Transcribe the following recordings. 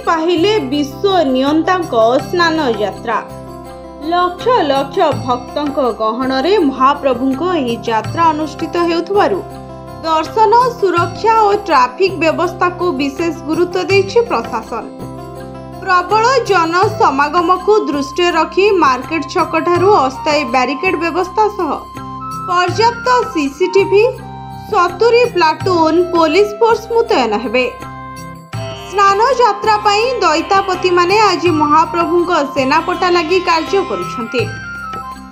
पाहिले विश्व नियंतांक स्नान यात्रा। लक्ष लक्ष भक्तंक गहणरे महाप्रभुंक एही यात्रा अनुष्ठित हेउथबारु दर्शन सुरक्षा और ट्रैफिक व्यवस्था को विशेष गुरुत्व देछि प्रशासन। प्रबल जन समागम को दृष्टि रखी मार्केट छकठारु अस्थायी बैरिकेड व्यवस्था सह पर्याप्त सीसीटीवी 70 प्लाटून पुलिस फोर्स मुतयन हेबे। स्नान यात्रा पाई दैतापति माने आज महाप्रभुंक सेनापटा लगी कार्य करुछन्ते।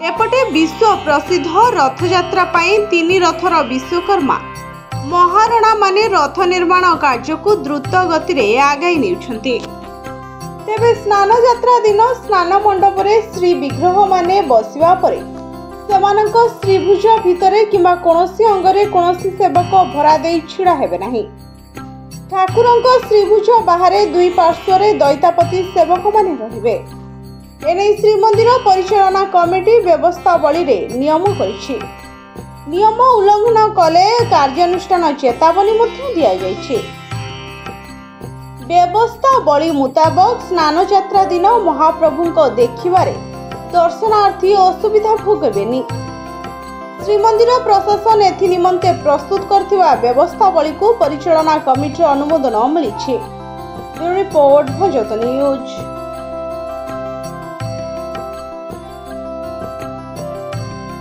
एपटे विश्व प्रसिद्ध रथ यात्रा पाई 3 रथर विश्वकर्मा महारणा माने रथ निर्माण कार्य को द्रुत गति रे आगाई नेउछन्ते। तेबे स्नान यात्रा दिन स्नान मंडप रे श्री विग्रह माने बसिवा परे सेमानक श्रीभुज भितरे किंबा कोनोसी अंगरे कोनोसी सेवक भरा देई छिड़ा हेबे नाही। ठाकुरंक श्रीभुज बाहर दुई पार्श्व दैतापति सेवक माने रहिबे। एने श्रीमंदिर परिचालना कमिटी व्यवस्थावली रे नियम करिछि। नियम उल्लंघन कले कार्यानुष्ठान चेतावनी मध्ये दिया जाइछि। व्यवस्थावली मुताबक स्नान यात्रा दिन महाप्रभुंक देखिबारे दर्शनार्थी असुविधा भोगबेनी। श्रीमंदिर प्रशासन एथि निमंते प्रस्तुत करथिबा व्यवस्थावली को परिचालना कमिटी अनुमोदन मिलिछि। रिपोर्ट भजत न्यूज।